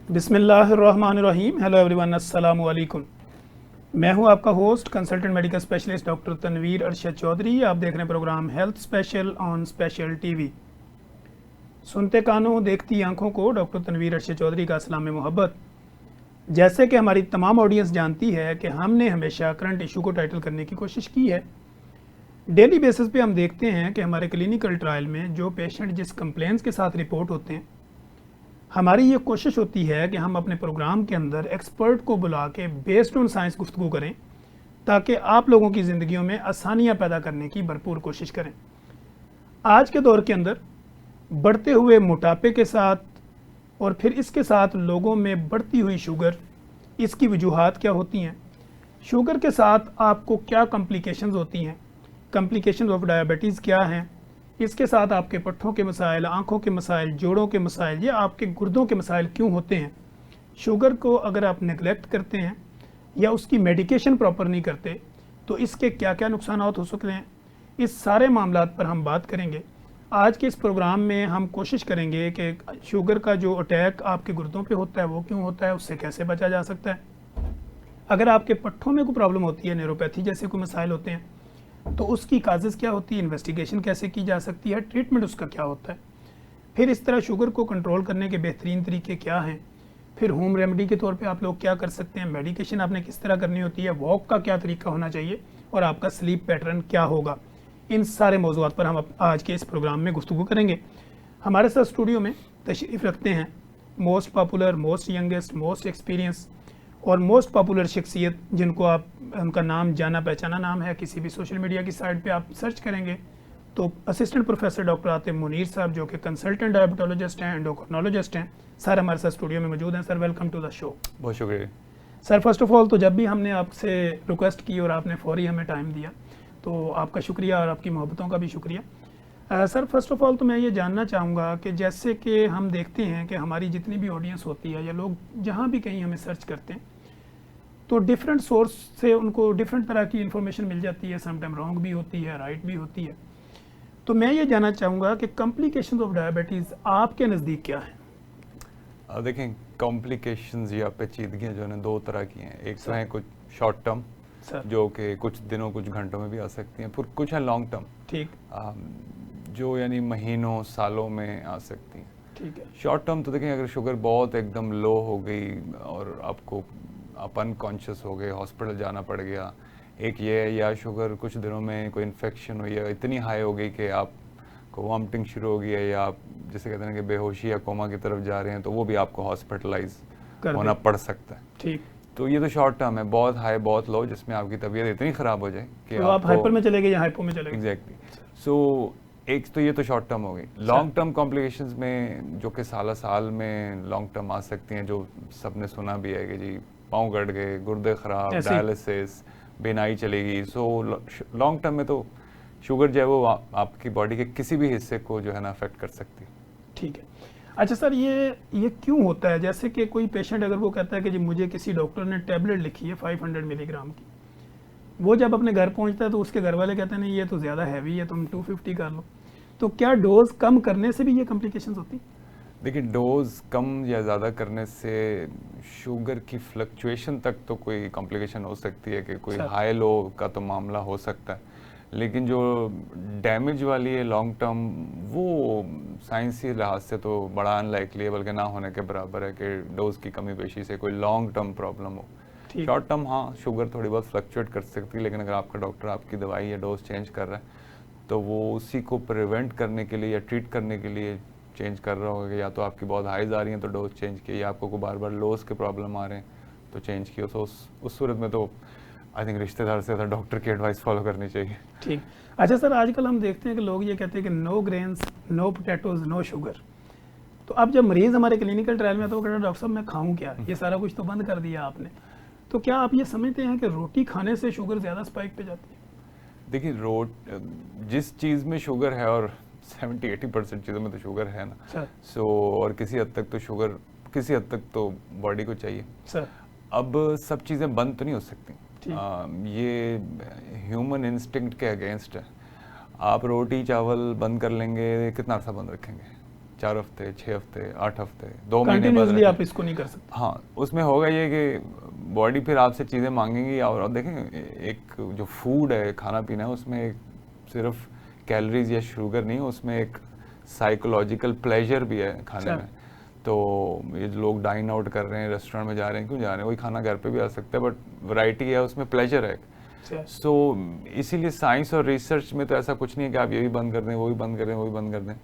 बिस्मिल्लाहिर्रहमानिर्रहीम। Hello everyone, अस्सलाम वालेकुम। मैं हूं आपका host consultant medical specialist doctor Tanveer Arshad Chaudhry. आप देख रहे हैं programme health special on special TV. सुनते कानों देखती आंखों को डॉक्टर तनवीर अरशद चौधरी का सलाम मोहब्बत। जैसे कि हमारी तमाम ऑडियंस जानती है कि हमने हमेशा करंट इशू को टाइटल करने की कोशिश की है। डेली बेसिस पे हम देखते हैं कि हमारे क्लिनिकल ट्रायल में जो पेशेंट जिस कंप्लेंट्स के साथ रिपोर्ट होते हैं, हमारी ये कोशिश होती है कि हम अपने प्रोग्राम के अंदर एक्सपर्ट को बुला के बेस्ड ऑन साइंस गुफ्तगू करें, ताकि आप लोगों की ज़िंदगियों में आसानियाँ पैदा करने की भरपूर कोशिश करें। आज के दौर के अंदर बढ़ते हुए मोटापे के साथ और फिर इसके साथ लोगों में बढ़ती हुई शुगर, इसकी वजूहात क्या होती हैं, शुगर के साथ आपको क्या कॉम्प्लिकेशंस होती हैं, कॉम्प्लिकेशंस ऑफ डायबिटीज़ क्या हैं, इसके साथ आपके पट्ठों के मसाइल, आँखों के मसाइल, जोड़ों के मसाइल या आपके गुर्दों के मसाइल क्यों होते हैं। शुगर को अगर आप नेगलेक्ट करते हैं या उसकी मेडिकेशन प्रॉपर नहीं करते तो इसके क्या क्या नुकसान हो सकते हैं, इस सारे मामलात पर हम बात करेंगे। आज के इस प्रोग्राम में हम कोशिश करेंगे कि शुगर का जो अटैक आपके गुर्दों पे होता है वो क्यों होता है, उससे कैसे बचा जा सकता है। अगर आपके पट्ठों में कोई प्रॉब्लम होती है, न्यूरोपैथी जैसे कोई मसाइल होते हैं, तो उसकी काजेज़ क्या होती है, इन्वेस्टिगेशन कैसे की जा सकती है, ट्रीटमेंट उसका क्या होता है। फिर इस तरह शुगर को कंट्रोल करने के बेहतरीन तरीके क्या हैं। फिर होम रेमेडी के तौर पे आप लोग क्या कर सकते हैं, मेडिकेशन आपने किस तरह करनी होती है, वॉक का क्या तरीका होना चाहिए और आपका स्लीप पैटर्न क्या होगा। इन सारे मौज़ूआत पर हम आज के इस प्रोग्राम में गुफ्तगू करेंगे। हमारे साथ स्टूडियो में तशरीफ़ रखते हैं most popular, most youngest, most experience और मोस्ट पॉपुलर शख्सियत, जिनको आप उनका नाम जाना पहचाना नाम है, किसी भी सोशल मीडिया की साइट पे आप सर्च करेंगे तो assistant professor doctor Atif Munir Sahab, जो कि कंसल्टेंट डायबिटोलॉजिस्ट हैं, एंडोक्रिनोलॉजिस्ट हैं, सर हमारे साथ स्टूडियो में मौजूद हैं। Sir welcome to the show. बहुत शुक्रिया सर। फर्स्ट ऑफ ऑल तो जब भी हमने आपसे रिक्वेस्ट की और आपने फौरी हमें टाइम दिया, तो आपका शुक्रिया और आपकी मोहब्बतों का भी शुक्रिया। सर फर्स्ट ऑफ ऑल तो मैं ये जानना चाहूँगा कि जैसे कि हम देखते हैं कि हमारी जितनी भी ऑडियंस होती है या लोग जहाँ भी कहीं हमें सर्च करते हैं तो डिफरेंट सोर्स से उनको डिफरेंट तरह की इन्फॉर्मेशन मिल जाती है, समटाइम रॉन्ग भी होती है, राइट भी होती है। तो मैं ये जानना चाहूँगा कि कॉम्प्लिकेशंस ऑफ डायबिटीज़ आपके नज़दीक क्या है। देखें, कॉम्प्लिकेशंस या पेचीदगियाँ जो है दो तरह की हैं। एक तो है कुछ शॉर्ट टर्म जो कि कुछ दिनों कुछ घंटों में भी आ सकती हैं, फिर कुछ है लॉन्ग टर्म, ठीक, जो यानी महीनों सालों में आ सकती हैं। ठीक है। शॉर्ट टर्म तो देखें, अगर शुगर बहुत एकदम लो हो गई और आपको आप अनकॉन्शियस हो गए, हॉस्पिटल जाना पड़ गया, एक ये है, या शुगर कुछ दिनों में कोई इन्फेक्शन हुई है, इतनी हाई हो गई कि आपको वॉमिटिंग शुरू हो गई है या आप जैसे कहते हैं कि बेहोशी या कोमा की तरफ जा रहे हैं, तो वो भी आपको हॉस्पिटलाइज होना पड़ सकता है। ठीक। तो ये तो शॉर्ट टर्म है, बहुत हाई बहुत लो, जिसमें आपकी तबीयत इतनी ख़राब हो जाए कि तो आप हाइपर में चले गए या हाइपो में चले गए। एग्जैक्टली। सो एक तो ये तो शॉर्ट टर्म हो गई। लॉन्ग टर्म कॉम्प्लिकेशंस में जो कि साल में लॉन्ग टर्म आ सकती हैं, जो सबने सुना भी है कि जी पाँव कट गए, गुर्दे ख़राब, डायलिसिस, बेनाई चलेगी। सो लॉन्ग टर्म में तो शुगर जो है वो आपकी बॉडी के किसी भी हिस्से को जो है ना अफेक्ट कर सकती है। ठीक है। अच्छा सर, ये क्यों होता है? जैसे कि कोई पेशेंट अगर वो कहता है कि जी मुझे किसी डॉक्टर ने टैबलेट लिखी है 500 मिलीग्राम की, वो जब अपने घर पहुंचता है तो उसके घर वाले कहते हैं नहीं ये तो ज़्यादा हैवी है, तुम 250 कर लो। तो क्या डोज कम करने से भी ये कॉम्प्लिकेशंस होती है? देखिए, डोज कम या ज़्यादा करने से शुगर की फ्लक्चुएशन तक तो कोई कॉम्प्लिकेशन हो सकती है कि कोई हाई लो का तो मामला हो सकता है, लेकिन जो डैमेज वाली है लॉन्ग टर्म, वो साइंसी लिहाज से तो बड़ा अनलाइकली है, बल्कि ना होने के बराबर है कि डोज की कमी पेशी से कोई लॉन्ग टर्म प्रॉब्लम हो। शॉर्ट टर्म हाँ, शुगर थोड़ी बहुत फ्लक्चुएट कर सकती है, लेकिन अगर आपका डॉक्टर आपकी दवाई या डोज चेंज कर रहा है तो वो उसी को प्रिवेंट करने के लिए या ट्रीट करने के लिए चेंज कर रहा होगा। या तो आपकी बहुत हाईज आ रही हैं तो डोज चेंज किया, या आपको को बार बार लोस के प्रॉब्लम आ रहे हैं तो चेंज किया। तो उस सूरत में तो आई थिंक रिश्तेदार से ज़्यादा डॉक्टर की एडवाइस फॉलो करनी चाहिए। ठीक। अच्छा सर, आजकल हम देखते हैं कि लोग ये कहते हैं कि no grains, no potatoes, no sugar. तो अब जब मरीज़ हमारे क्लिनिकल ट्रायल में, तो वो कहते हैं डॉक्टर साहब मैं खाऊँ क्या, ये सारा कुछ तो बंद कर दिया आपने। तो क्या आप ये समझते हैं कि रोटी खाने से शुगर ज़्यादा स्पाइक पे जाती है? देखिए, जिस चीज़ में शुगर है, और 70-80% चीज़ों में तो शुगर है ना, सो और किसी हद तक तो शुगर किसी हद तक तो बॉडी को चाहिए सर। अब सब चीज़ें बंद तो नहीं हो सकती, ये ह्यूमन इंस्टिंक्ट के अगेंस्ट है। आप रोटी चावल बंद कर लेंगे, कितना अर्सा बंद रखेंगे? 4 हफ्ते, 6 हफ्ते, 8 हफ्ते, 2 महीने बाद कंटिन्यूसली रखें। आप इसको नहीं कर सकते। हाँ, उसमें होगा ये कि बॉडी फिर आपसे चीज़ें मांगेंगी। और देखें, एक जो फूड है, खाना पीना है, उसमें एक सिर्फ कैलोरीज या शुगर नहीं, उसमें एक साइकोलॉजिकल प्लेजर भी है खाने में। तो ये जो लोग डाइन आउट कर रहे हैं, रेस्टोरेंट में जा रहे हैं, क्यों जा रहे हैं? वही खाना घर पे भी आ सकता है, बट वैरायटी है, उसमें प्लेजर है। सो इसीलिए साइंस और रिसर्च में तो ऐसा कुछ नहीं है कि आप ये भी बंद कर दें, वो भी बंद कर दें, वो भी बंद कर दें,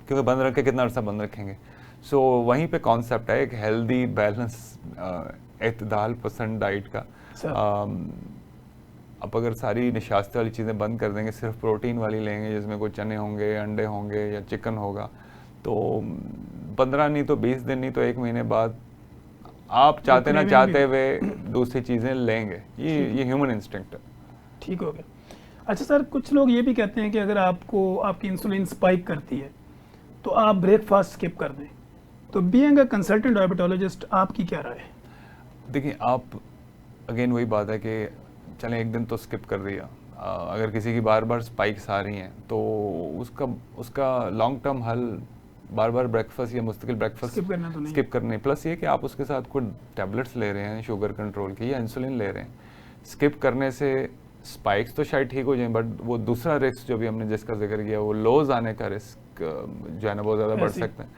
क्योंकि बंद रख के कितना अर्सा बंद रखेंगे। सो वहीं पे कॉन्सेप्ट है एक हेल्दी बैलेंस, एतदाल पसंद डाइट का। अब अगर सारी निशास्ते वाली चीज़ें बंद कर देंगे, सिर्फ प्रोटीन वाली लेंगे जिसमें कोई चने होंगे, अंडे होंगे या चिकन होगा, तो 15 नहीं तो 20 दिन नहीं तो 1 महीने बाद आप चाहते ना चाहते हुए दूसरी चीज़ें लेंगे। ये ह्यूमन इंस्टिंक्ट है। ठीक हो गया। अच्छा सर, कुछ लोग ये भी कहते हैं कि अगर आपको आपकी इंसुलिन स्पाइक करती है तो आप ब्रेकफास्ट स्किप कर दें। तो बीइंग अ कंसल्टेंट डायबिटोलॉजिस्ट आपकी क्या राय है? देखिए, आप अगेन वही बात है कि चलें एक दिन तो स्किप कर दिया, अगर किसी की बार बार स्पाइक्स आ रही हैं तो उसका लॉन्ग टर्म हल बार बार ब्रेकफास्ट या मुस्तकिल ब्रेकफास्ट स्किप करना तो नहीं। स्किप करने, प्लस ये कि आप उसके साथ कोई टैबलेट्स ले रहे हैं शुगर कंट्रोल की या इंसुलिन ले रहे हैं, स्किप करने से स्पाइक्स तो शायद ठीक हो जाएं, बट वो दूसरा रिस्क जो भी हमने जिसका जिक्र किया, वो लोज आने का रिस्क जो है ना बहुत ज़्यादा बढ़ सकते हैं।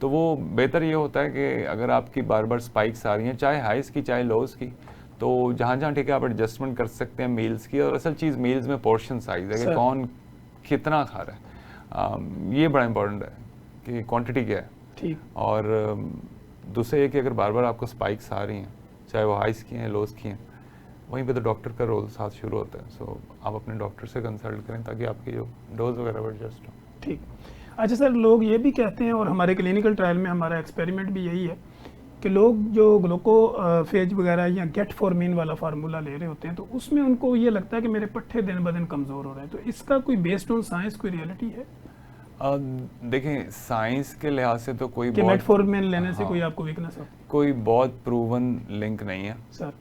तो वो बेहतर ये होता है कि अगर आपकी बार बार स्पाइक्स आ रही हैं, चाहे हाइस की चाहे लोज की, तो जहाँ जहाँ ठीक है आप एडजस्टमेंट कर सकते हैं मील्स की। और असल चीज़ मील्स में पोर्शन साइज है कि कौन कितना खा रहा है, ये बड़ा इंपॉर्टेंट है कि क्वांटिटी क्या है। ठीक। और दूसरे ये कि अगर बार बार आपको स्पाइक्स आ रही हैं, चाहे वो हाइस की हैं लोज की हैं, वहीं पे तो डॉक्टर का रोल साथ शुरू होता है। सो आप अपने डॉक्टर से कंसल्ट करें ताकि आपकी जो डोज वगैरह एडजस्ट हो। ठीक। अच्छा सर, लोग ये भी कहते हैं, और हमारे क्लिनिकल ट्रायल में हमारा एक्सपेरिमेंट भी यही है कि लोग जो ग्लूकोफेज वगैरह या गेट फॉर्मिन वाला फार्मूला ले रहे होते हैं तो उसमें उनको ये लगता है कि मेरे पट्टे दिन ब दिन कमज़ोर हो रहे हैं। तो इसका कोई बेस्ड ऑन साइंस कोई रियलिटी है? देखें, साइंस के लिहाज से तो कोई मेटफॉर्मिन लेने से कोई आपको वीकनेस हो? कोई बहुत प्रूवन लिंक नहीं है सर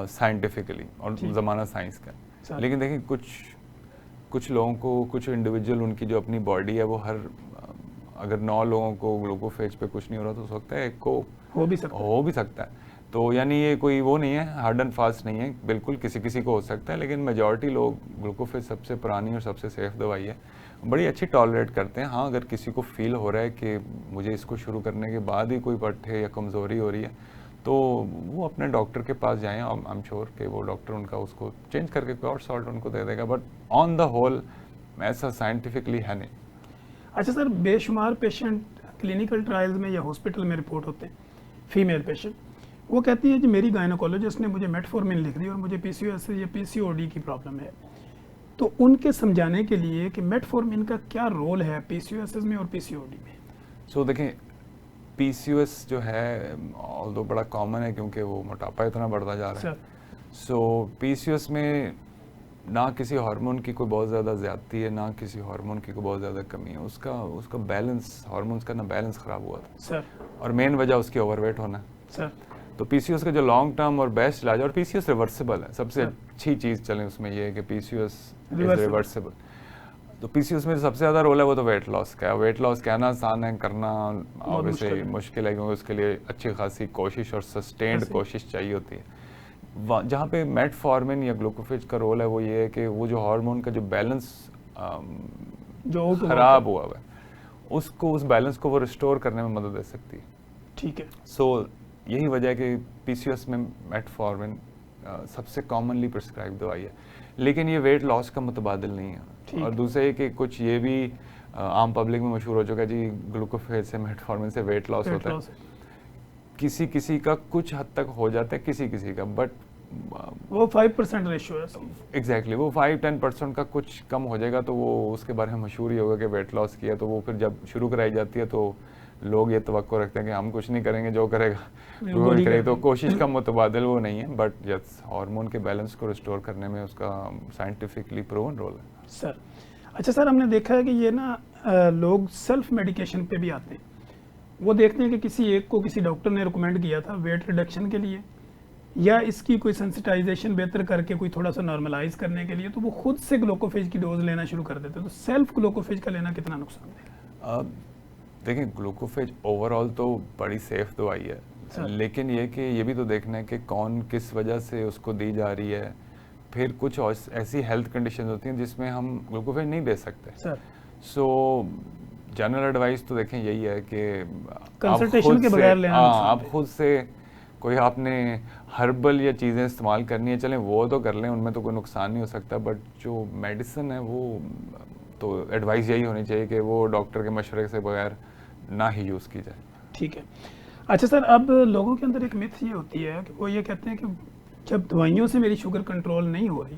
साइंटिफिकली, और ज़माना साइंस का। लेकिन देखिए, कुछ लोगों को, कुछ इंडिविजुअल, उनकी जो अपनी बॉडी है वो अगर 9 लोगों को ग्लूकोफेज पे कुछ नहीं हो रहा तो हो सकता है एक को हो भी सकता है। तो यानी ये कोई वो नहीं है, हार्ड एंड फास्ट नहीं है, बिल्कुल किसी को हो सकता है। लेकिन मेजॉरिटी लोग, ग्लूकोफेज सबसे पुरानी और सबसे सेफ दवाई है, बड़ी अच्छी टॉलरेट करते हैं। हाँ, अगर किसी को फील हो रहा है कि मुझे इसको शुरू करने के बाद ही कोई पट्टे या कमज़ोरी हो रही है, तो वो अपने डॉक्टर के पास जाएं। आई एम श्योर कि वो डॉक्टर उनका उसको चेंज करके कोई और सॉल्ट उनको दे देगा, बट ऑन द होल ऐसा साइंटिफिकली है नहीं। अच्छा सर, बेशुमार पेशेंट क्लिनिकल ट्रायल्स में या हॉस्पिटल में रिपोर्ट होते हैं, फीमेल पेशेंट, वो कहती है कि मेरी गायनोकोलॉजिस्ट ने मुझे मेटफॉर्मिन लिख दी और मुझे पीसीओएस या पीसीओडी की प्रॉब्लम है। तो उनके समझाने के लिए कि मेटफॉर्मिन का क्या रोल है पीसीओएस में और पीसीओडी में? सो देखें, पीसीओएस जो है ऑल्दो बड़ा कॉमन है क्योंकि वो मोटापा इतना बढ़ता जा रहा है। सो पीसीओएस में ना किसी हार्मोन की कोई बहुत ज़्यादा ज़्यादती है, ना किसी हार्मोन की कोई बहुत ज़्यादा कमी है। उसका बैलेंस, हार्मोन्स का ना बैलेंस ख़राब हुआ था सर, और मेन वजह उसकी ओवरवेट होना है सर। तो पीसीओएस का जो लॉन्ग टर्म और बेस्ट इलाज, और पीसीओएस रिवर्सिबल है, सबसे अच्छी चीज़ चले उसमें ये है कि पीसीओएस रिवर्सिबल। तो पीसीओएस में सबसे ज़्यादा रोल है वो तो वेट लॉस का है। वेट लॉस कहना आसान है, करना ऑब्वियसली मुश्किल है, क्योंकि उसके लिए अच्छी खासी कोशिश और सस्टेन्ड कोशिश चाहिए होती है। जहाँ पे मेटफॉर्मिन या ग्लूकोफेज का रोल है वो ये है कि वो जो हार्मोन का जो बैलेंस जो खराब हुआ है, उसको, उस बैलेंस को वो रिस्टोर करने में मदद दे सकती है। ठीक है। सो यही वजह है कि पीसीओएस में मेटफॉर्मिन सबसे कॉमनली प्रिस्क्राइब दवाई है, लेकिन ये वेट लॉस का मुतबादिल नहीं है। और दूसरा ये कि कुछ ये भी आम पब्लिक में मशहूर हो चुका है जी, ग्लूकोफेज से मेटफॉर्मिन से वेट लॉस होता है। किसी का कुछ हद तक हो जाता है, किसी का, बट वो 5% रेशियो है। एग्जैक्टली, वो 5-10% का कुछ कम हो जाएगा तो वो उसके बारे में मशहूर ही होगा कि वेट लॉस किया। तो वो फिर जब शुरू कराई जाती है तो लोग ये तवक्को रखते हैं कि हम कुछ नहीं करेंगे, जो करेगा वो करेगा। तो कोशिश का मुतबादिल वो नहीं है, बट यस, हार्मोन के बैलेंस को रिस्टोर करने में उसका साइंटिफिकली प्रूवन रोल है। सर, अच्छा सर, हमने देखा है कि ये ना लोग सेल्फ मेडिकेशन पे भी आते हैं। वो देखते हैं कि किसी एक को किसी डॉक्टर ने रिकमेंड किया था वेट रिडक्शन के लिए, या इसकी कोई सेंसिटाइजेशन बेहतर करके कोई थोड़ा सा नॉर्मलाइज करने के लिए, तो वो खुद से ग्लूकोफेज की डोज लेना शुरू कर देते हैं। तो सेल्फ ग्लूकोफेज का लेना कितना नुकसान है? देखिए ग्लूकोफेज ओवरऑल तो बड़ी सेफ दवाई है, सर। लेकिन ये भी तो देखना है कि कौन किस वजह से उसको दी जा रही है। फिर कुछ ऐसी हेल्थ कंडीशन होती हैं जिसमें हम ग्लूकोफेज नहीं दे सकते। सर सो जनरल एडवाइस तो देखें यही है कि कंसल्टेशन के बगैर लेना नुकसान आप है। खुद से कोई आपने हर्बल या चीज़ें इस्तेमाल करनी है, चलें वो तो कर लें, उनमें तो कोई नुकसान नहीं हो सकता, बट जो मेडिसिन है वो तो एडवाइस यही होनी चाहिए कि वो डॉक्टर के मशवरे से बगैर ना ही यूज़ की जाए। ठीक है। अच्छा सर, अब लोगों के अंदर एक मिथ ये होती है कि वो ये कहते हैं कि जब दवाइयों से मेरी शुगर कंट्रोल नहीं हो रही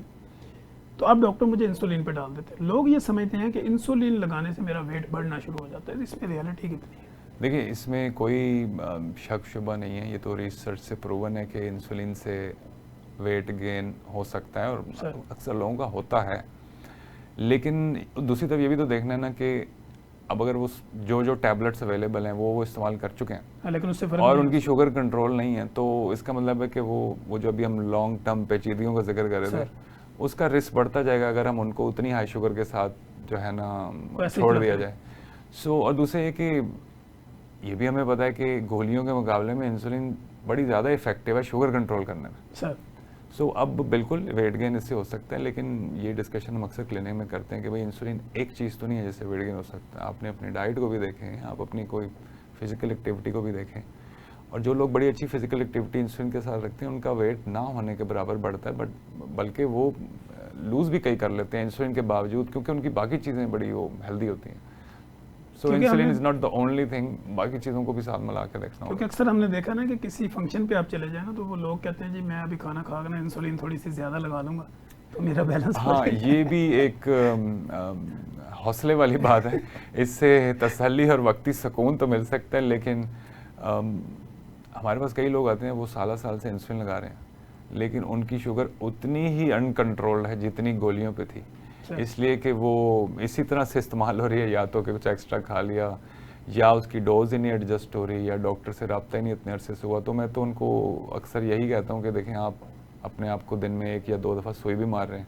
तो अब डॉक्टर मुझे इंसुलिन पे डाल देते हैं। लोग ये समझते हैं कि इंसुलिन लगाने से मेरा वेट बढ़ना शुरू हो जाता है। इसमें रियलिटी कितनी है? देखिए इसमें कोई शक शुबा नहीं है, ये तो रिसर्च से प्रूवन है कि इंसुलिन से वेट गेन हो सकता है और अक्सर लोगों का होता है। लेकिन दूसरी तरफ ये भी तो देखना है ना कि अब अगर वो जो टैबलेट्स अवेलेबल हैं वो इस्तेमाल कर चुके हैं, लेकिन उससे फर्क और नहीं उनकी शुगर कंट्रोल नहीं है, तो इसका मतलब है कि वो जो अभी हम लॉन्ग टर्म पेचीदगियों का जिक्र कर रहे थे, उसका रिस्क बढ़ता जाएगा अगर हम उनको उतनी हाई शुगर के साथ जो है ना छोड़ दिया जाए। और दूसरे ये कि ये भी हमें पता है कि गोलियों के मुकाबले में इंसुलिन बड़ी ज़्यादा इफेक्टिव है शुगर कंट्रोल करने में। अब बिल्कुल वेट गेन इससे हो सकता है, लेकिन ये डिस्कशन हम अक्सर क्लिनिक में करते हैं कि भाई इंसुलिन एक चीज़ तो नहीं है जिससे वेट गेन हो सकता है। आपने अपनी डाइट को भी देखें, आप अपनी कोई फिजिकल एक्टिविटी को भी देखें, और जो लोग बड़ी अच्छी फिजिकल एक्टिविटी इंसुलिन के साथ रखते हैं उनका वेट ना होने के बराबर बढ़ता है, बल्कि वो लूज़ भी कई कर लेते हैं इंसुलिन के बावजूद, क्योंकि उनकी बाकी चीज़ें बड़ी वो हेल्दी होती हैं। So insulin is not the only thing, बाकी चीज़ों को भी साथ मिला के देखना होगा। क्योंकि अक्सर हमने देखा ना कि किसी फंक्शन पे आप चले जाए ना तो वो लोग कहते हैं जी मैं अभी खाना खा कर इंसुलिन थोड़ी सी ज़्यादा लगा लूँगा तो मेरा बैलेंस। हाँ, ये भी एक हौसले वाली बात है, इससे तसल्ली और वक्ती सुकून तो मिल सकता है, लेकिन हमारे पास कई लोग आते हैं वो साल से इंसुलिन लगा रहे हैं, लेकिन उनकी शुगर उतनी ही अनकंट्रोल्ड है जितनी गोलियों पे थी, इसलिए कि वो इसी तरह से इस्तेमाल हो रही है, या तो कि कुछ एक्स्ट्रा खा लिया या उसकी डोज ही नहीं एडजस्ट हो रही या डॉक्टर से रब्ता ही नहीं इतने अरसे से हुआ। तो मैं तो उनको अक्सर यही कहता हूँ कि देखें आप अपने आप को दिन में 1 या 2 दफ़ा सुई भी मार रहे हैं,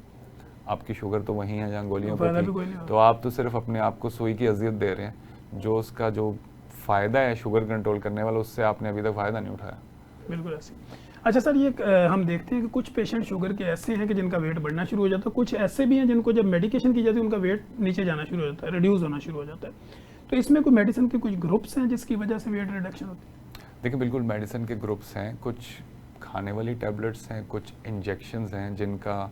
आपकी शुगर तो वहीं है जहाँ गोलियों पर थी, तो आप तो सिर्फ अपने आप को सुई की अजियत दे रहे हैं। जो उसका जो फ़ायदा है शुगर कंट्रोल करने वाला, उससे आपने अभी तक फ़ायदा नहीं उठाया। बिल्कुल ऐसे। अच्छा सर, ये हम देखते हैं कि कुछ पेशेंट शुगर के ऐसे हैं कि जिनका वेट बढ़ना शुरू हो जाता है, कुछ ऐसे भी हैं जिनको जब मेडिकेशन की जाती है उनका वेट नीचे जाना शुरू हो जाता है, रिड्यूस होना शुरू हो जाता है। तो इसमें कोई मेडिसिन के कुछ ग्रुप्स हैं जिसकी वजह से वेट रिडक्शन होती है? देखिए बिल्कुल मेडिसिन के ग्रुप्स हैं, कुछ खाने वाली टैबलेट्स हैं, कुछ इंजेक्शंस हैं जिनका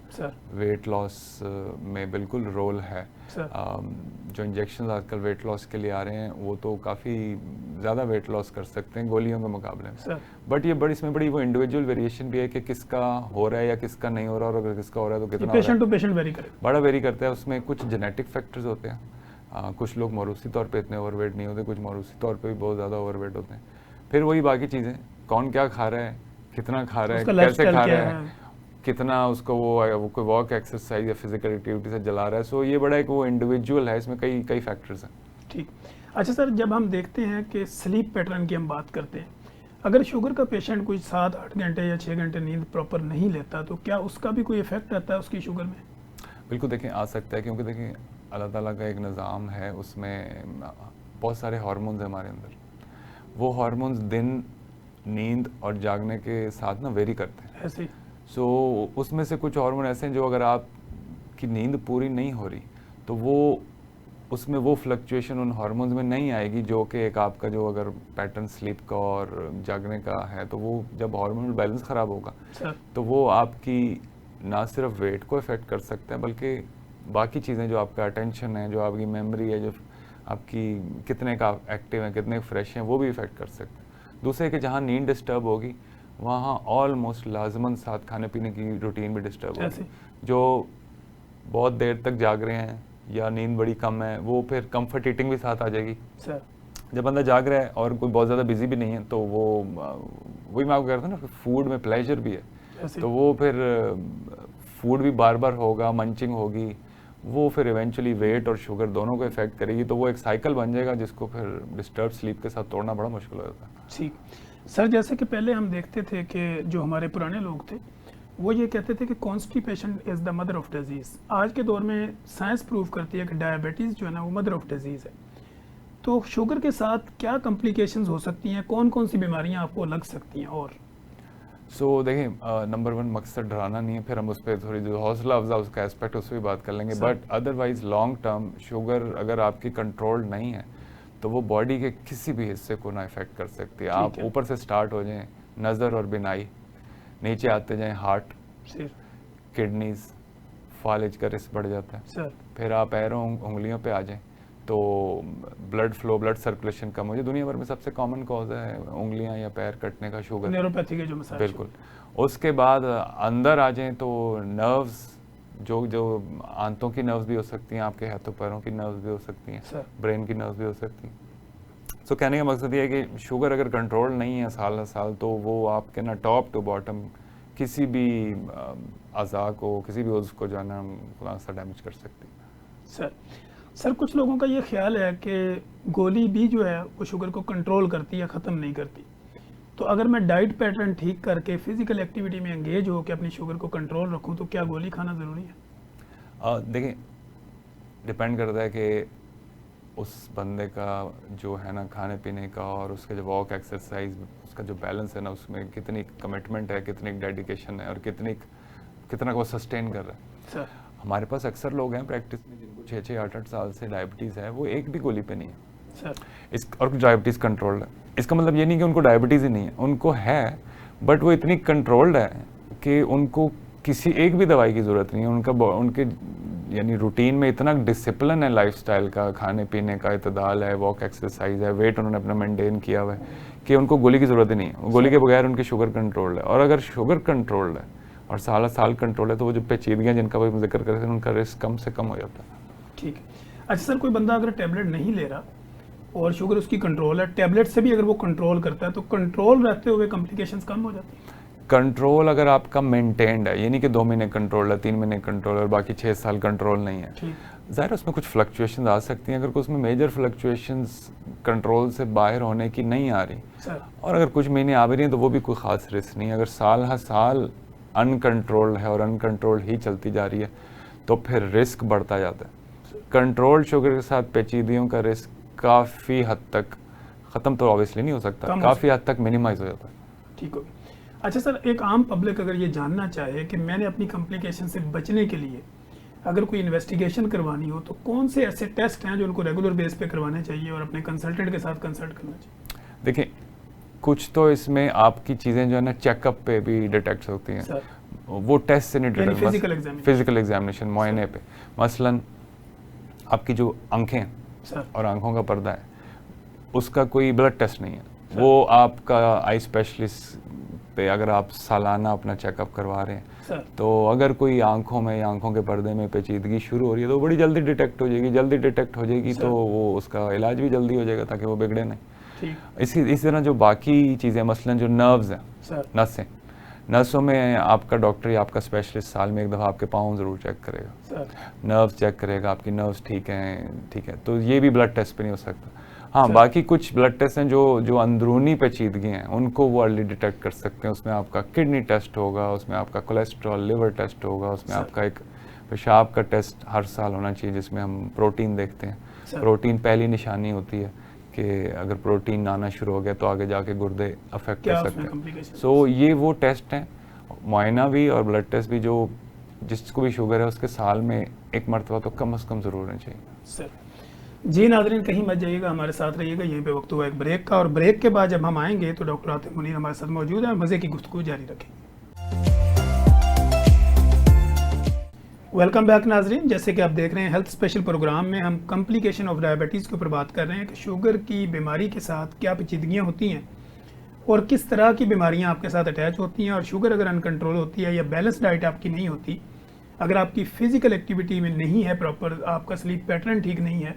वेट लॉस में बिल्कुल रोल है। जो इंजेक्शंस आजकल वेट लॉस के लिए आ रहे हैं वो तो काफ़ी ज़्यादा वेट लॉस कर सकते हैं गोलियों के मुकाबले में, बट ये इसमें बड़ी वो इंडिविजुअल वेरिएशन भी है कि किसका हो रहा है या किसका नहीं हो रहा, और अगर किसका हो रहा है तो कितना पेशेंट टू पेशेंट वेरी करे, बड़ा वेरी करता है। उसमें कुछ जेनेटिक फैक्टर्स होते हैं, कुछ लोग मौरूसी तौर पे इतने ओवरवेट नहीं होते, कुछ मौरूसी तौर पे भी बहुत ज़्यादा ओवरवेट होते हैं। फिर वही बाकी चीज़ें, कौन क्या खा रहा है, कितना खा रहा है, कैसे खा रहा है, कितना उसको वो कोई वॉक एक्सरसाइज या फिजिकल एक्टिविटी से जला रहा है। सो ये बड़ा एक वो इंडिविजुअल है, इसमें कई फैक्टर्स हैं। ठीक। अच्छा सर, जब हम देखते हैं कि स्लीप पैटर्न की हम बात करते हैं, अगर शुगर का पेशेंट कोई 7-8 घंटे या 6 घंटे नींद प्रॉपर नहीं लेता तो क्या उसका भी कोई इफेक्ट आता है उसकी शुगर में? बिल्कुल देखें आ सकता है, क्योंकि देखें अल्लाह ताला का एक निज़ाम है, उसमें बहुत सारे हार्मोन्स हैं हमारे अंदर। वो हार्मोन्स दिन, नींद और जागने के साथ ना वेरी करते हैं ऐसे। सो उसमें से कुछ हार्मोन ऐसे हैं जो अगर आपकी नींद पूरी नहीं हो रही तो वो उसमें वो फ्लक्चुएशन उन हार्मोन्स में नहीं आएगी, जो कि एक आपका जो अगर पैटर्न स्लीप का और जागने का है, तो वो जब हार्मोनल बैलेंस ख़राब होगा तो वो आपकी ना सिर्फ वेट को इफ़ेक्ट कर सकता है बल्कि बाकी चीज़ें, जो आपका अटेंशन है, जो आपकी मेमोरी है, जो आपकी कितने का एक्टिव है, कितने फ्रेश हैं, वो भी इफ़ेक्ट कर सकते हैं। दूसरे कि जहाँ नींद डिस्टर्ब होगी वहाँ ऑलमोस्ट लाजमन साथ खाने पीने की रूटीन भी डिस्टर्ब होगी। जो बहुत देर तक जाग रहे हैं या नींद बड़ी कम है, वो फिर कंफर्ट ईटिंग भी साथ आ जाएगी। जब बंदा जाग रहा है और कोई बहुत ज़्यादा बिजी भी नहीं है तो वो वही मैं आपको कह रहा था ना, फूड में प्लेजर भी है, तो वो फिर फूड भी बार बार होगा, मंचिंग होगी, वो फिर इवेंचुअली वेट और शुगर दोनों को इफेक्ट करेगी। तो वो एक साइकिल बन जाएगा जिसको फिर डिस्टर्ब स्लीप के साथ तोड़ना बड़ा मुश्किल हो जाता है। ठीक सर, जैसे कि पहले हम देखते थे कि जो हमारे पुराने लोग थे वो ये कहते थे कि constipation is the mother of disease. आज के दौर में साइंस प्रूव करती है कि डायबिटीज़ जो है ना वो मदर ऑफ डिजीज़ है। तो शुगर के साथ क्या कॉम्प्लिकेशंस हो सकती हैं, कौन कौन सी बीमारियां आपको लग सकती हैं? और देखिए, नंबर वन, मकसद डराना नहीं है, फिर हम उस पर थोड़ी जो हौसला अफजा उसका एस्पेक्ट उस पर भी बात कर लेंगे। But otherwise long term sugar अगर आपकी कंट्रोल नहीं है तो वो बॉडी के किसी भी हिस्से को ना इफेक्ट कर सकती है। आप ऊपर से स्टार्ट हो जाएं, नज़र और बिनाई, नीचे आते जाएं हार्ट, किडनीज, फालिज का रिस्क बढ़ जाता है। फिर आप पैरों उंगलियों पे आ जाएं तो ब्लड फ्लो, ब्लड सर्कुलेशन कम हो जाए। दुनिया भर में सबसे कॉमन कॉज है उंगलियां या पैर कटने का शुगर, न्यूरोपैथी के जो मसाइल। बिल्कुल। उसके बाद अंदर आ जाएं तो नर्व्स, जो आंतों की नर्व्स भी हो सकती हैं, आपके हाथों पैरों की नर्व्स भी हो सकती हैं, ब्रेन की नर्व्स भी हो सकती हैं। सो कहने का मकसद ये है कि शुगर अगर कंट्रोल नहीं है साल साल तो वो आपके ना टॉप टू बॉटम किसी भी अज़ा को, किसी भी उज़्व को जो है ना खुदा सा डैमेज कर सकती है। सर कुछ लोगों का ये ख्याल है कि गोली भी जो है वो शुगर को कंट्रोल करती है, ख़त्म नहीं करती। तो अगर मैं डाइट पैटर्न ठीक करके फिजिकल एक्टिविटी में एंगेज हो के अपनी शुगर को कंट्रोल रखूं तो क्या गोली खाना ज़रूरी है? देखिए, डिपेंड करता है कि उस बंदे का जो है ना खाने पीने का और उसके जो वॉक एक्सरसाइज, उसका जो बैलेंस है ना, उसमें कितनी कमिटमेंट है, कितनी डेडिकेशन है और कितना वो सस्टेन कर रहा है। सर हमारे पास अक्सर लोग हैं प्रैक्टिस में जिनको 6-6, 8-8 साल से डायबिटीज़ है, वो एक भी गोली पे नहीं है सर। और डायबिटीज़ कंट्रोल्ड है। इसका मतलब ये नहीं कि उनको डायबिटीज़ ही नहीं है, उनको है, बट वो इतनी कंट्रोल्ड है कि उनको किसी एक भी दवाई की ज़रूरत नहीं है। उनके यानी रूटीन में इतना डिसिप्लिन है लाइफस्टाइल का, खाने पीने का इतदाल है, वॉक एक्सरसाइज है, वेट उन्होंने अपना मेंटेन किया हुआ है कि उनको गोली की ज़रूरत ही नहीं है। गोली के बगैर उनकी शुगर कंट्रोल्ड है। और अगर शुगर कंट्रोल्ड है और साल कंट्रोल है तो वो जो पेचीदगियाँ जिनका भी जिक्र करते हैं उनका रिस्क कम से कम हो जाता है। ठीक है। अच्छा सर, कोई बंदा अगर टैबलेट नहीं ले रहा और शुगर उसकी कंट्रोल है, टैबलेट से भी अगर वो कंट्रोल करता है तो कंट्रोल रहते हुए कॉम्प्लिकेशंस कम हो जाती है? कंट्रोल अगर आपका मेंटेन्ड है, ये नहीं कि 2 महीने कंट्रोल है, 3 महीने कंट्रोल और बाकी 6 साल कंट्रोल नहीं है, ज़ाहिर उसमें कुछ फ्लक्चुएशन आ सकती हैं। अगर उसमें मेजर फ्लक्चुएशंस कंट्रोल से बाहर होने की नहीं आ रही और अगर कुछ महीने आ भी रही हैं तो वो भी कोई ख़ास रिस्क नहीं है। अगर साल हर साल अनकंट्रोल्ड है और अनकंट्रोल्ड ही चलती जा रही है तो फिर रिस्क बढ़ता जाता है। कंट्रोल शुगर के साथ पेचीदगियों का रिस्क काफ़ी हद तक ख़त्म तो ऑब्वियसली नहीं हो सकता, काफ़ी हद तक मिनिमाइज हो जाता है। ठीक हो गया। अच्छा सर, एक आम पब्लिक अगर ये जानना चाहे कि मैंने अपनी कॉम्प्लिकेशन से बचने के लिए अगर कोई इन्वेस्टिगेशन करवानी हो तो कौन से ऐसे टेस्ट हैं जो उनको रेगुलर बेस पे करवाने चाहिए और अपने कंसल्टेंट के साथ कंसल्ट करना चाहिए? देखिए, कुछ तो इसमें आपकी चीज़ें जो है ना चेकअप पे भी डिटेक्ट होती हैं, वो टेस्ट से नहीं डिटेक्ट, फिजिकल एग्जामिनेशन मुआयने पे। मसलन आपकी जो आंखें हैं और आंखों का पर्दा है उसका कोई ब्लड टेस्ट नहीं है, वो आपका आई स्पेशलिस्ट पे अगर आप सालाना अपना चेकअप करवा रहे हैं तो अगर कोई आंखों में या आंखों के पर्दे में पेचीदगी शुरू हो रही है तो बड़ी जल्दी डिटेक्ट हो जाएगी, तो वो उसका इलाज भी जल्दी हो जाएगा ताकि वो बिगड़े नहीं। इसी तरह जो बाकी चीज़ें, मसलन जो नर्व्स हैं, नसों में आपका डॉक्टर या आपका स्पेशलिस्ट साल में एक दफ़ा आपके पाँव ज़रूर चेक करेगा, नर्व्स चेक करेगा, आपकी नर्व्स ठीक है, तो ये भी ब्लड टेस्ट पे नहीं हो सकता। हाँ, बाकी कुछ ब्लड टेस्ट हैं जो अंदरूनी पेचीदगी हैं उनको वो अर्ली डिटेक्ट कर सकते हैं। उसमें आपका किडनी टेस्ट होगा, उसमें आपका कोलेस्ट्रॉल, लिवर टेस्ट होगा, उसमें आपका एक पेशाब का टेस्ट हर साल होना चाहिए जिसमें हम प्रोटीन देखते हैं। प्रोटीन पहली निशानी होती है कि अगर प्रोटीन आना शुरू हो गया तो आगे जाके गुर्दे अफेक्ट कर सकते हैं। सो ये वो टेस्ट हैं, मुआयना भी और ब्लड टेस्ट भी, जो जिसको भी शुगर है उसके साल में एक मरतबा तो कम से कम ज़रूर होना चाहिए। सर जी नाज़रीन, कहीं मत जाइएगा, हमारे साथ रहिएगा। यहीं पे वक्त हुआ एक ब्रेक का और ब्रेक के बाद जब हम आएंगे तो डॉक्टर आतिफ मुनीर हमारे साथ मौजूद है, मज़े की गुफ्तगू जारी रखेंगे। वेलकम बैक नाजरीन, जैसे कि आप देख रहे हैं हेल्थ स्पेशल प्रोग्राम में हम कॉम्प्लिकेशन ऑफ डायबिटीज़ के ऊपर बात कर रहे हैं कि शुगर की बीमारी के साथ क्या पेचीदगियाँ होती हैं और किस तरह की बीमारियाँ आपके साथ अटैच होती हैं। और शुगर अगर अनकंट्रोल होती है या बैलेंस डाइट आपकी नहीं होती, अगर आपकी फ़िज़िकल एक्टिविटी में नहीं है प्रॉपर, आपका स्लीप पैटर्न ठीक नहीं है,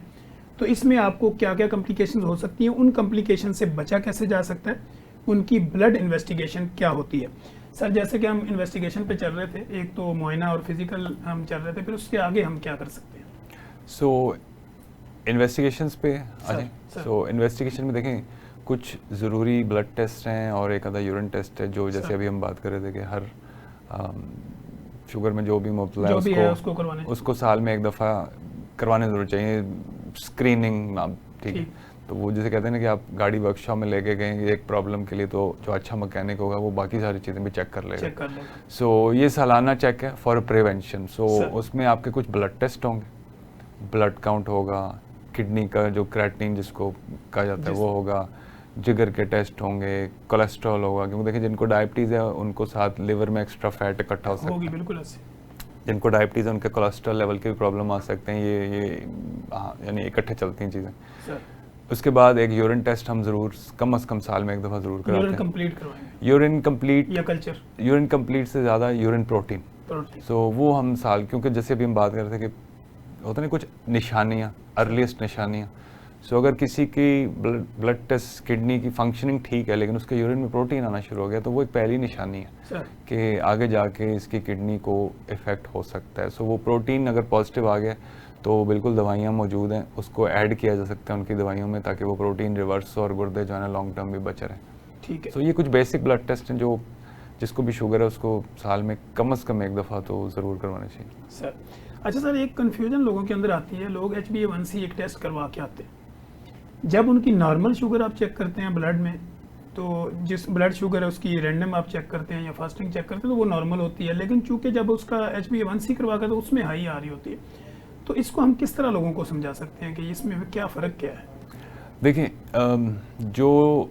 तो इसमें आपको क्या क्या कॉम्प्लिकेशंस हो सकती हैं, उन कॉम्प्लिकेशन से बचा कैसे जा सकता है, उनकी ब्लड इन्वेस्टिगेशन क्या होती है। सर जैसे कि हम इन्वेस्टिगेशन पे चल रहे थे, एक तो मुआयना और फिजिकल हम चल रहे थे, फिर उसके आगे हम क्या कर सकते हैं? सो इन्वेस्टिगेशंस पे इन्वेस्टिगेशन में देखें कुछ ज़रूरी ब्लड टेस्ट हैं और एक आधा यूरिन टेस्ट है, जो जैसे अभी हम बात कर रहे थे कि हर शुगर में जो भी मुब्तला है उसको साल में एक दफ़ा करवाने ज़रूर चाहिए, स्क्रीनिंग। ठीक है, तो वो जैसे कहते हैं ना कि आप गाड़ी वर्कशॉप में लेके गए एक प्रॉब्लम के लिए, तो जो अच्छा मैकेनिक होगा वो बाकी सारी चीज़ें भी चेक कर लेगा। सो ये सालाना चेक है फॉर प्रिवेंशन। सो उसमें आपके कुछ ब्लड टेस्ट होंगे, ब्लड काउंट होगा, किडनी का जो क्रेटिनिन जिसको कहा जाता है वो होगा, जिगर के टेस्ट होंगे, कोलेस्ट्रॉल होगा, क्योंकि देखिए जिनको डायबिटीज़ है उनको साथ लिवर में एक्स्ट्रा फैट इकट्ठा हो सकता है, बिल्कुल ऐसे। जिनको डायबिटीज़ है उनके कोलेस्ट्रॉल लेवल की भी प्रॉब्लम आ सकते हैं, ये हाँ यानी इकट्ठे चलती हैं चीज़ें। उसके बाद एक यूरिन टेस्ट हम ज़रूर कम से कम साल में एक दफ़ा ज़रूर कराते हैं। यूरिन कंप्लीट या कल्चर? यूरिन कंप्लीट से ज़्यादा यूरिन प्रोटीन। सो वो हम साल, क्योंकि जैसे अभी हम बात कर रहे थे कि होता नहीं कुछ निशानियाँ, अर्लीस्ट निशानियाँ। सो अगर किसी की ब्लड टेस्ट किडनी की फंक्शनिंग ठीक है लेकिन उसके यूरिन में प्रोटीन आना शुरू हो गया, तो वो एक पहली निशानी है कि आगे जाके इसकी किडनी को इफ़ेक्ट हो सकता है। सो वो प्रोटीन अगर पॉजिटिव आ गया तो बिल्कुल दवाइयाँ मौजूद हैं, उसको ऐड किया जा सकता है उनकी दवाइयों में, ताकि वो प्रोटीन रिवर्स और गुर्दे जो है ना लॉन्ग टर्म भी बचे रहें। ठीक है। तो ये कुछ बेसिक ब्लड टेस्ट हैं जो जिसको भी शुगर है उसको साल में कम से कम एक दफ़ा तो ज़रूर करवाना चाहिए। सर अच्छा सर, एक कन्फ्यूजन लोगों के अंदर आती है, लोग HbA1c एक टेस्ट करवा के आते हैं, जब उनकी नॉर्मल शुगर आप चेक करते हैं ब्लड में, तो जिस ब्लड शुगर है उसकी रैंडम आप चेक करते हैं या फास्टिंग चेक करते हैं तो वो नॉर्मल होती है, लेकिन चूंकि जब उसका HbA1c करवा कर तो उसमें हाई आ रही होती है, तो इसको हम किस तरह लोगों को समझा सकते हैं कि इसमें क्या फ़र्क क्या है? देखिए जो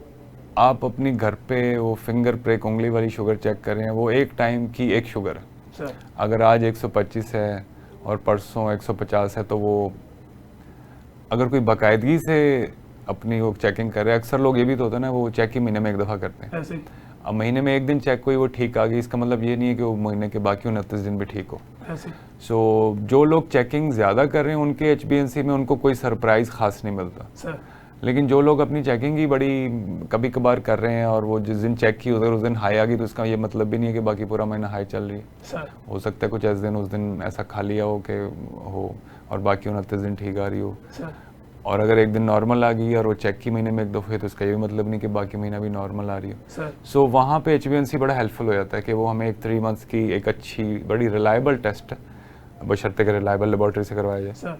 आप अपनी घर पे वो फिंगर प्रिक उंगली वाली शुगर चेक कर रहे हैं वो एक टाइम की एक शुगर है सर। अगर आज 125 है और परसों 150 है, तो वो अगर कोई बाकायदगी से अपनी वो चेकिंग कर रहे हैं, अक्सर लोग ये भी तो होता है ना वो चेक ही महीने में एक दफ़ा करते हैं। ऐसे ही। अब महीने में एक दिन चेक कोई वो ठीक आ गई, इसका मतलब ये नहीं है कि वो महीने के बाकी 29 दिन भी ठीक हो। ऐसे। सो जो लोग चेकिंग ज़्यादा कर रहे हैं उनके HbA1c में उनको कोई सरप्राइज़ खास नहीं मिलता सर। लेकिन जो लोग अपनी चेकिंग ही बड़ी कभी कभार कर रहे हैं और वो जिस दिन चेक की उधर उस दिन हाई आ गई, तो इसका ये मतलब भी नहीं है कि बाकी पूरा महीना हाई चल रही है। सर। हो सकता है कुछ ऐसे दिन उस दिन ऐसा खा लिया हो कि हो और बाकी 29 दिन ठीक आ रही हो। सर। और अगर एक दिन नॉर्मल आ गई और वो चेक की महीने में एक दफ़े, तो इसका ये मतलब नहीं कि बाकी महीना भी नॉर्मल आ रही हो। सो वहाँ पे HbA1c बड़ा हेल्पफुल हो जाता है कि वो हमें एक 3 मंथ्स की एक अच्छी बड़ी रिलायबल टेस्ट है, बशर्ते कि रिलायबल लेबॉर्ट्री से करवाया जाए।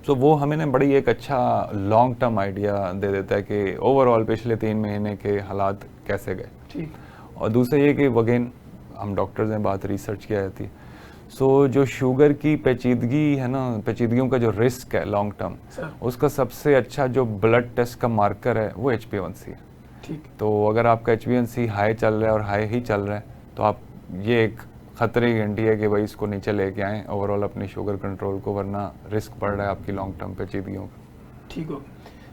तो वो हमें ना बड़ी एक अच्छा लॉन्ग टर्म आइडिया दे देता है कि ओवरऑल पिछले 3 महीने के हालात कैसे गए। ठीक। और दूसरा ये कि अगेन हम डॉक्टर्स हैं, बात रिसर्च किया जाती है। सो जो शुगर की पेचीदगी है ना, पेचीदगियों का जो रिस्क है लॉन्ग टर्म, उसका सबसे अच्छा जो ब्लड टेस्ट का मार्कर है वो HbA1c है। ठीक। तो अगर आपका HbA1c हाई चल रहा है और हाई ही चल रहा है, तो आप ये एक खतरे की घंटी है कि भाई इसको नीचे लेके आएँ ओवरऑल अपनी शुगर कंट्रोल को, वरना रिस्क बढ़ रहा है आपकी लॉन्ग टर्म पेचीदगियों का। ठीक हो।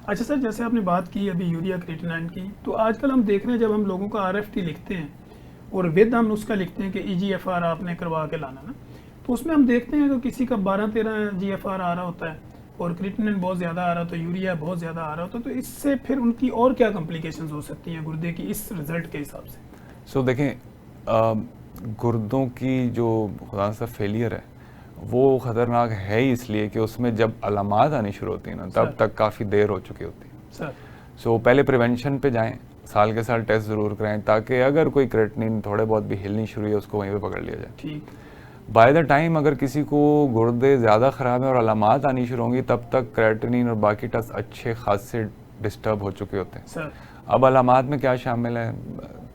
अच्छा सर, जैसे आपने बात की अभी यूरिया क्रिएटिनिन की, तो आजकल हम देख रहे हैं जब हम लोगों का RFT लिखते हैं और विद हम उसका लिखते हैं कि EGFR आपने करवा के लाना ना, तो उसमें हम देखते हैं कि किसी का 12-13 GFR आ रहा होता है और क्रिएटिनिन बहुत ज़्यादा आ रहा होता है, यूरिया बहुत ज़्यादा आ रहा होता है, तो इससे फिर उनकी और क्या कॉम्प्लिकेशंस हो सकती हैं गुर्दे की इस रिजल्ट के हिसाब से? सो देखें, गुर्दों की जो खुदा सा फेलियर है वो ख़तरनाक है ही इसलिए कि उसमें जब अलामात आनी शुरू होती है ना, तब तक काफ़ी देर हो चुकी होती है। सो पहले प्रिवेंशन पे जाएं, साल के साल टेस्ट ज़रूर कराएं, ताकि अगर कोई क्रिएटिनिन थोड़े बहुत भी हिलनी शुरू है उसको वहीं पे पकड़ लिया जाए। ठीक। बाय द टाइम अगर किसी को गुर्दे ज़्यादा ख़राब है और अलामात आनी शुरू होंगी, तब तक क्रिएटिनिन और बाकी टेस्ट अच्छे खासे डिस्टर्ब हो चुके होते हैं। अब अलामात में क्या शामिल है?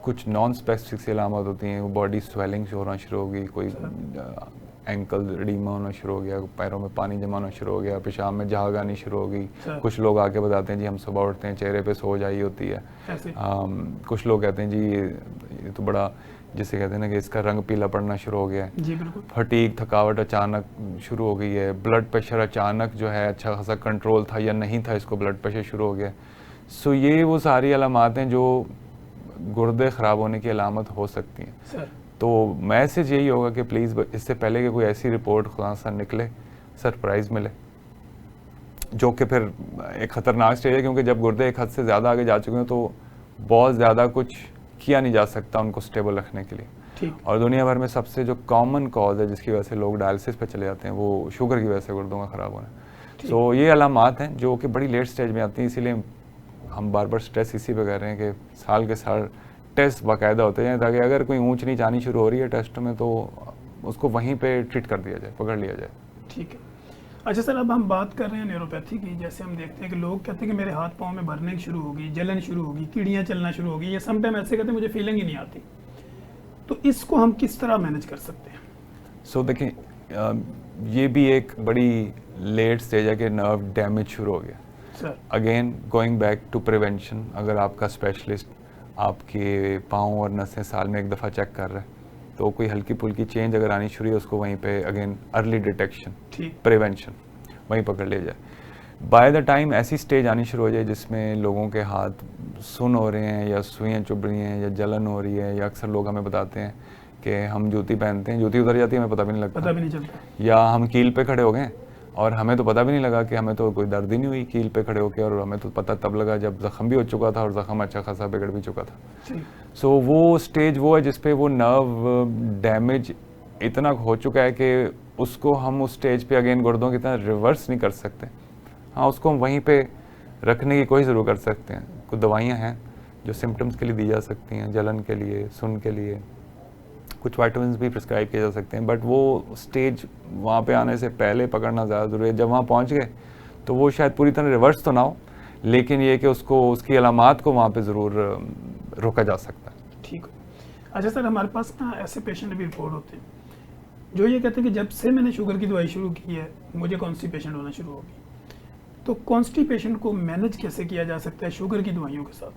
कुछ नॉन स्पेसिफिक सी अलामत होती हैं, वो बॉडी स्वेलिंग होना शुरू होगी, कोई एंकल एडीमा होना शुरू हो गया, पैरों में पानी जमा होना शुरू हो गया, पेशाब में झाग आनी शुरू हो गई। कुछ लोग आके बताते हैं जी हम सुबह उठते हैं चेहरे पे सोज आई होती है। कुछ लोग कहते हैं जी ये तो बड़ा, जिसे कहते हैं ना कि इसका रंग पीला पड़ना शुरू हो गया है। जी बिल्कुल। फटीग, थकावट अचानक शुरू हो गई है। ब्लड प्रेशर अचानक जो है अच्छा खासा कंट्रोल था या नहीं था, इसको ब्लड प्रेशर शुरू हो गया। सो ये वो सारी अलामात हैं जो गुर्दे ख़राब होने की अलामत हो सकती हैं। सर। तो मैसेज यही होगा कि प्लीज़ इससे पहले कि कोई ऐसी रिपोर्ट खुदा सा निकले, सरप्राइज़ मिले, जो कि फिर एक ख़तरनाक स्टेज है, क्योंकि जब गुर्दे एक हद से ज़्यादा आगे जा चुके हैं तो बहुत ज़्यादा कुछ किया नहीं जा सकता उनको स्टेबल रखने के लिए। ठीक। और दुनिया भर में सबसे जो कॉमन कॉज है जिसकी वजह से लोग डायलिसिस पे चले जाते हैं, वो शुगर की वजह से गुर्दों का ख़राब होना। सो ये अलामात हैं जो कि बड़ी लेट स्टेज में आती हैं, इसीलिए हम बार बार स्ट्रेस इसी पे कर रहे हैं कि साल के साल टेस्ट बाकायदा होते हैं, ताकि अगर कोई ऊंच नीच आनी शुरू हो रही है टेस्ट में तो उसको वहीं पे ट्रीट कर दिया जाए, पकड़ लिया जाए। ठीक है। अच्छा सर, अब हम बात कर रहे हैं न्यूरोपैथी की। जैसे हम देखते हैं कि लोग कहते हैं कि मेरे हाथ पाँव में भरने शुरू होगी, जलन शुरू होगी, कीड़ियाँ चलना शुरू होगी, या समटाइम ऐसे कहते हैं मुझे फीलिंग ही नहीं आती। तो इसको हम किस तरह मैनेज कर सकते हैं? सो देखिए, ये भी एक बड़ी लेट स्टेज है कि नर्व डैमेज शुरू हो गया। Sir again going back to prevention, अगर आपका स्पेशलिस्ट आपके पाँव और नसें साल में एक दफ़ा चेक कर रहा है, तो कोई हल्की फुल्की चेंज अगर आनी शुरू है, उसको वहीं पे अगेन अर्ली डिटेक्शन, प्रिवेंशन वहीं पकड़ लिया जाए। बाय द टाइम ऐसी स्टेज आनी शुरू हो जाए जिसमें लोगों के हाथ सुन हो रहे हैं या सुइयाँ चुभ रही हैं या जलन हो रही है, या अक्सर लोग हमें बताते हैं कि हम जूती पहनते हैं, जूती उतर जाती है, हमें पता भी नहीं लगता, पता भी नहीं चलता, या हम कील पे खड़े हो गए और हमें तो पता भी नहीं लगा कि हमें तो कोई दर्द ही नहीं हुई कील पे खड़े होकर, और हमें तो पता तब लगा जब जख्म भी हो चुका था और जख्म अच्छा खासा बिगड़ भी चुका था। सो वो स्टेज वो है जिसपे वो नर्व डैमेज इतना हो चुका है कि उसको हम उस स्टेज पे अगेन गुर्दों की तरह रिवर्स नहीं कर सकते। हाँ, उसको हम वहीं पे रखने की कोशिश ज़रूर कर सकते हैं। कुछ दवाइयाँ हैं जो सिम्टम्स के लिए दी जा सकती हैं, जलन के लिए, सुन के लिए, कुछ वाइटामिन भी प्रिस्क्राइब किए जा सकते हैं, बट वो स्टेज वहाँ पे आने से पहले पकड़ना ज़्यादा ज़रूरी है। जब वहाँ पहुँच गए तो वो शायद पूरी तरह रिवर्स तो ना हो, लेकिन ये कि उसको उसकी अलामात को वहाँ पे ज़रूर रोका जा सकता है। ठीक है। अच्छा सर, हमारे पास ना ऐसे पेशेंट भी रिपोर्ट होते हैं जो ये कहते हैं कि जब से मैंने शुगर की दवाई शुरू की है मुझे कॉन्स्टिपेशन होना शुरू होगी। तो कॉन्स्टिपेशन को मैनेज कैसे किया जा सकता है शुगर की दवाइयों के साथ?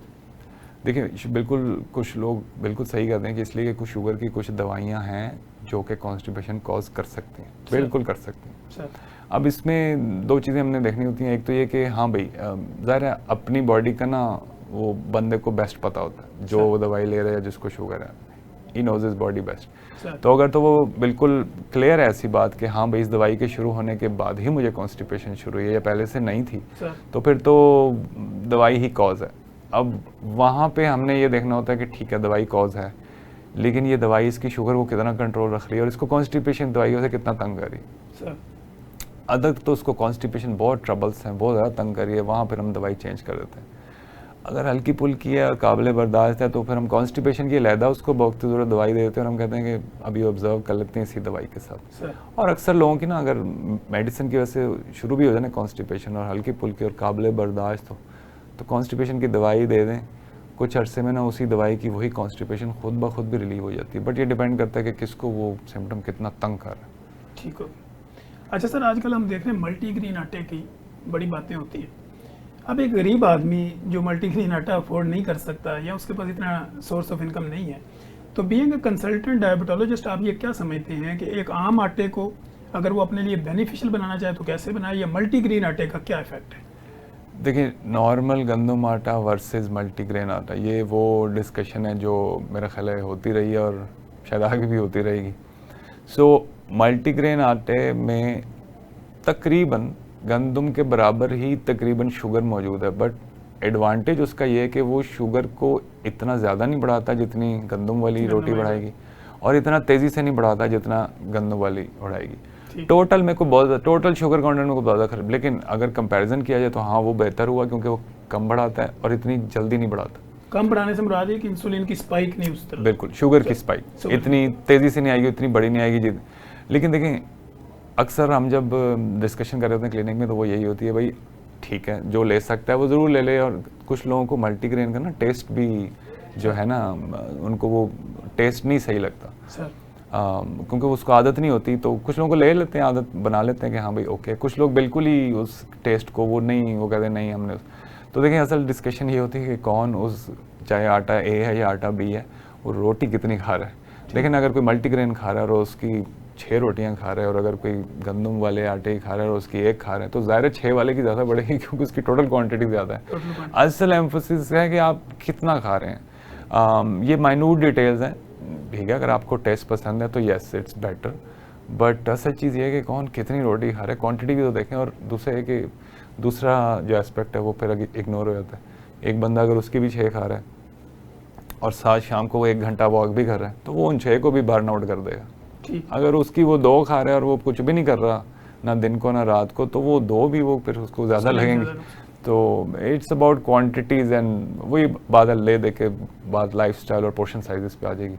देखिए, बिल्कुल कुछ लोग बिल्कुल सही कहते हैं कि इसलिए कि कुछ शुगर की कुछ दवाइयाँ हैं जो कि कॉन्स्टिपेशन कॉज कर सकती हैं, बिल्कुल कर सकती हैं सर। अब इसमें दो चीज़ें हमने देखनी होती हैं। एक तो ये कि हाँ भाई, ज़ाहिर है अपनी बॉडी का ना वो बंदे को बेस्ट पता होता है, जो वो दवाई ले रहा है जिसको शुगर है, he knows is body best. तो अगर तो वो बिल्कुल क्लियर है ऐसी बात कि हाँ भाई इस दवाई के शुरू होने के बाद ही मुझे कॉन्स्टिपेशन शुरू हुई है या पहले से नहीं थी, तो फिर तो दवाई ही कॉज है। अब वहाँ पे हमने ये देखना होता है कि ठीक है दवाई कॉज है, लेकिन ये दवाई इसकी शुगर को कितना कंट्रोल रख रही है और इसको कॉन्स्टिपेशन दवाइयों से कितना तंग कर रही है। अदर तो उसको कॉन्स्टिपेशन बहुत ट्रबल्स हैं, बहुत ज़्यादा तंग कर रही है, वहाँ पर हम दवाई चेंज कर देते हैं। अगर हल्की फुल्की है और काबिल बर्दाश्त है तो फिर हम कॉन्स्टिपेशन की अलहदा उसको वक्त ज़रूरत दवाई दे देते हैं और हम कहते हैं कि अभी ऑब्जर्व कर लेते हैं इसी दवाई के साथ। और अक्सर लोगों की ना अगर मेडिसिन की वजह से शुरू भी हो जाए ना कॉन्स्टिपेशन और हल्की फुल्की और काबिल बर्दाश्त हो तो कॉन्स्टिपेशन की दवाई दे दें, कुछ अरसे में ना उसी दवाई की वही कॉन्स्टिपेशन खुद ब खुद भी रिलीव हो जाती है। बट ये डिपेंड करता है कि किसको वो सिम्टम कितना तंग कर रहा है। ठीक हो। अच्छा सर, आजकल हम देख रहे हैं मल्टीग्रेन आटे की बड़ी बातें होती हैं। अब एक गरीब आदमी जो मल्टीग्रेन आटा अफोर्ड नहीं कर सकता या उसके पास इतना सोर्स ऑफ इनकम नहीं है, तो बीइंग अ कंसल्टेंट डायबिटोलॉजिस्ट आप ये क्या समझते हैं कि एक आम आटे को अगर वो अपने लिए बेनिफिशियल बनाना चाहे तो कैसे बनाए, या मल्टीग्रेन आटे का क्या इफेक्ट है? देखिए, नॉर्मल गंदम आटा वर्सेस मल्टीग्रेन आटा, ये वो डिस्कशन है जो मेरा ख्याल है होती रही है और शायद आगे भी होती रहेगी। सो मल्टीग्रेन आटे में तकरीबन गंदम के बराबर ही तकरीबन शुगर मौजूद है, बट एडवांटेज उसका ये है कि वो शुगर को इतना ज़्यादा नहीं बढ़ाता जितनी गंदम वाली रोटी बढ़ाएगी, और इतना तेज़ी से नहीं बढ़ाता जितना गंदम वाली बढ़ाएगी। टोटल में को बहुत टोटल शुगर कंटेंट में को ज़्यादा खराब, लेकिन अगर कंपैरिजन किया जाए तो हाँ वो बेहतर हुआ क्योंकि वो कम बढ़ाता है और इतनी जल्दी नहीं बढ़ाता। कम बढ़ाने से मुराद है कि इंसुलिन की स्पाइक नहीं उस तरह, बिल्कुल शुगर की स्पाइक इतनी तेज़ी से नहीं आएगी, इतनी बड़ी नहीं आएगी। लेकिन देखें, अक्सर हम जब डिस्कशन कर रहे होते हैं क्लिनिक में तो वो यही होती है, भाई ठीक है जो ले सकता है वो ज़रूर ले ले। और कुछ लोगों को मल्टीग्रेन का ना टेस्ट भी जो है ना उनको वो टेस्ट नहीं सही लगता क्योंकि उसको आदत नहीं होती, तो कुछ लोगों को ले लेते हैं, आदत बना लेते हैं कि हाँ भाई ओके। कुछ लोग बिल्कुल ही उस टेस्ट को वो कहते हैं नहीं हमने। तो देखें, असल डिस्कशन ये होती है कि कौन उस चाहे आटा ए है या आटा बी है वो रोटी कितनी खा रहा है। लेकिन अगर कोई मल्टीग्रेन खा रहा है और उसकी 6 रोटियां खा रहा है और अगर कोई गंदम वाले आटे खा रहा है और उसकी 1 खा रहे हैं तो ज़ाहिर है 6 वाले की ज़्यादा बढ़ेगी क्योंकि उसकी टोटल क्वांटिटी ज़्यादा है। असल एम्फोसिस है कि आप कितना खा रहे हैं। ये माइन्यूट डिटेल्स हैं, ठीक है, अगर आपको टेस्ट पसंद है तो येस इट्स बेटर, बट असल चीज़ ये है कि कौन कितनी रोटी खा रहा है, क्वांटिटी भी तो देखें। और दूसरा जो एस्पेक्ट है वो फिर इग्नोर हो जाता है। एक बंदा अगर उसकी भी 6 खा रहा है और साथ शाम को वो 1 घंटा वॉक भी कर रहा है तो वो उन 6 को भी बर्न आउट कर देगा। अगर उसकी वो 2 खा रहा है और वो कुछ भी नहीं कर रहा ना दिन को ना रात को, तो वो 2 भी वो फिर उसको ज़्यादा लगेंगे। तो इट्स अबाउट क्वांटिटीज़ एंड वही बात ले दे के बात लाइफस्टाइल और पोर्शन साइजेस पे आ जाएगी।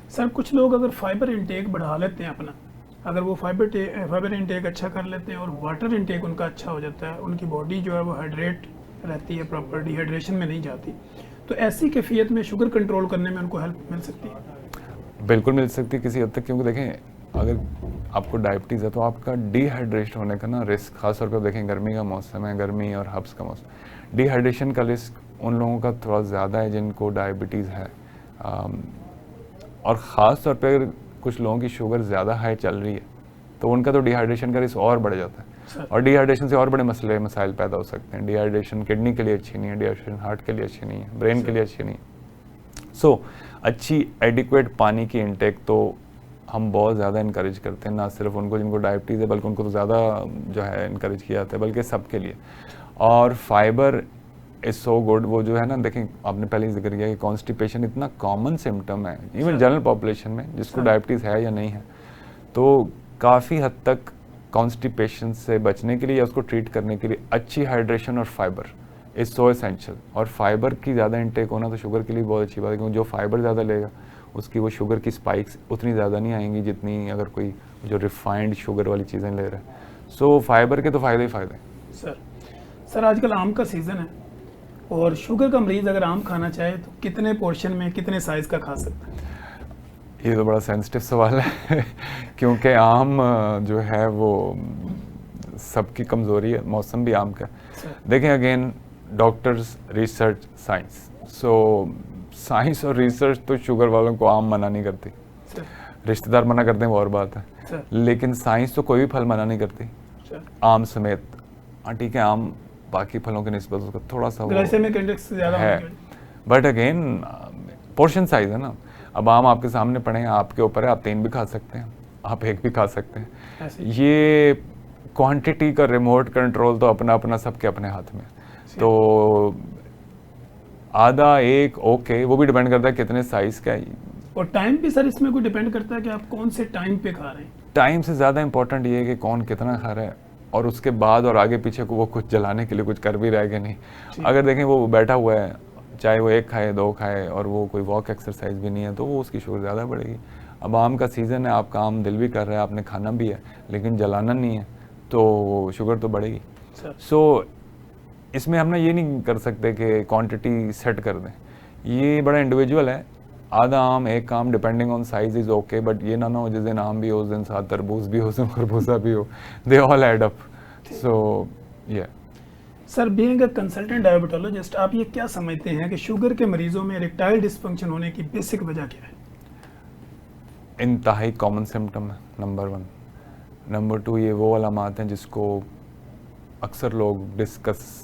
सर कुछ लोग अगर फाइबर इंटेक बढ़ा लेते हैं अपना, अगर वो फाइबर इंटेक अच्छा कर लेते हैं और वाटर इंटेक उनका अच्छा हो जाता है, उनकी बॉडी जो है वो हाइड्रेट रहती है, प्रॉपर डिहाइड्रेशन में नहीं जाती, तो ऐसी कैफियत में शुगर कंट्रोल करने में उनको हेल्प मिल सकती है? बिल्कुल मिल सकती है किसी हद तक, क्योंकि देखें अगर आपको डायबिटीज़ है तो आपका डिहाइड्रेट होने का ना रिस्क, खासतौर पर देखें गर्मी का मौसम है, गर्मी और हब्स का मौसम, डिहाइड्रेशन का रिस्क उन लोगों का थोड़ा ज़्यादा है जिनको डायबिटीज़ है। और ख़ास तौर पे अगर कुछ लोगों की शुगर ज़्यादा हाई चल रही है तो उनका तो डिहाइड्रेशन का रिस्क और बढ़ जाता है, और डिहाइड्रेशन से और बड़े मसाइल पैदा हो सकते हैं। डिहाइड्रेशन किडनी के लिए अच्छी नहीं है, डिहाइड्रेशन हार्ट के लिए अच्छी नहीं है, ब्रेन के लिए अच्छी नहीं है। सो अच्छी एडिक्वेट पानी की इंटेक तो हम बहुत ज़्यादा इनकरेज करते हैं, ना सिर्फ उनको जिनको डायबिटीज़ है बल्कि उनको तो ज़्यादा जो है इनकरेज किया जाता है, बल्कि सबके लिए। और फाइबर इज सो गुड, वो जो है ना, देखें आपने पहले ही जिक्र किया कि कॉन्स्टिपेशन इतना कॉमन सिम्टम है इवन जनरल पॉपुलेशन में, जिसको डायबिटीज़ है या नहीं है, तो काफ़ी हद तक कॉन्स्टिपेशन से बचने के लिए या उसको ट्रीट करने के लिए अच्छी हाइड्रेशन और फाइबर इज सो एसेंशियल। और फाइबर की ज़्यादा इंटेक होना तो शुगर के लिए बहुत अच्छी बात है, क्योंकि जो फाइबर ज़्यादा लेगा उसकी वो शुगर की स्पाइक्स उतनी ज़्यादा नहीं आएंगी जितनी अगर कोई जो रिफाइंड शुगर वाली चीज़ें ले रहा है। सो फाइबर के तो फ़ायदे ही फ़ायदे। सर आजकल आम का सीज़न है और शुगर का मरीज़ अगर आम खाना चाहे तो कितने पोर्शन में कितने साइज़ का खा सकता है? ये तो बड़ा सेंसिटिव सवाल है क्योंकि आम जो है वो सबकी कमज़ोरी है, मौसम भी आम का। देखें again doctors, research, science. So science और रिसर्च तो शुगर वालों को आम मना नहीं करती, रिश्तेदार मना करते हैं वो और बात है, लेकिन साइंस तो कोई भी फल मना नहीं करती, आम समेत। हाँ ठीक है, आम बाकी फलों के निस्बत उसका थोड़ा सा ग्लाइसेमिक इंडेक्स ज़्यादा है, बट अगेन पोर्शन साइज है ना। अब आम आपके सामने पड़े हैं, आपके ऊपर है, आप 3 भी खा सकते हैं, आप 1 भी खा सकते हैं। ये क्वांटिटी का रिमोट कंट्रोल तो अपना अपना सबके अपने हाथ में। तो आधा 1 ओके, वो भी डिपेंड करता है कितने साइज का है। और टाइम भी सर इसमें कोई डिपेंड करता है कि आप कौन से टाइम पे खा रहे हैं? टाइम से ज़्यादा इंपॉर्टेंट ये है कि कौन कितना खा रहा है, और उसके बाद और आगे पीछे को वो कुछ जलाने के लिए कुछ कर भी रहा है कि नहीं। अगर देखें वो बैठा हुआ है, चाहे वो 1 खाए 2 खाए और वो कोई वॉक एक्सरसाइज भी नहीं है, तो वो उसकी शुगर ज़्यादा बढ़ेगी। अब आम का सीज़न है, आपका आम दिल भी कर रहा है, आपने खाना भी है, लेकिन जलाना नहीं है, तो शुगर तो बढ़ेगी। सो इसमें हम ना ये नहीं कर सकते कि क्वांटिटी सेट कर दें, ये बड़ा इंडिविजुअल है। आधा आम 1 आम depending on size is okay, but ये ना हो जिस दिन आम भी हो उस दिन साथ तरबूज भी हो, उस दिन खरबूजा भी हो, दे ऑल एड अप। सो या sir being a consultant diabetologist, आप ये क्या समझते हैं कि शुगर के मरीजों में इरेक्टाइल डिसफंक्शन होने की बेसिक वजह क्या है? इंतहाई कॉमन सिम्टम है, नंबर 1। नंबर 2, ये वो अलामात हैं जिसको अक्सर लोग डिस्कस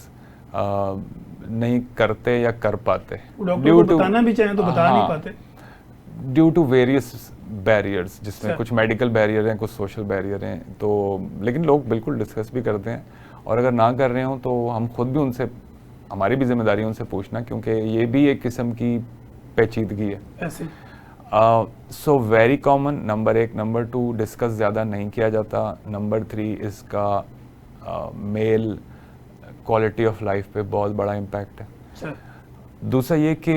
नहीं करते या कर पाते, डॉक्टर को बताना भी चाहें तो बता नहीं पाते, ड्यू टू वेरियस बैरियर्स, जिसमें कुछ मेडिकल बैरियर हैं, कुछ सोशल बैरियर हैं। तो लेकिन लोग बिल्कुल डिस्कस भी करते हैं, और अगर ना कर रहे हो तो हम खुद भी उनसे, हमारी भी जिम्मेदारी है उनसे पूछना, क्योंकि ये भी एक किस्म की पेचीदगी है ऐसे। So very common, number 1। Number 2, discuss ज़्यादा नहीं किया जाता। नंबर 3, इसका मेल क्वालिटी ऑफ लाइफ पे बहुत बड़ा इम्पैक्ट है। दूसरा ये कि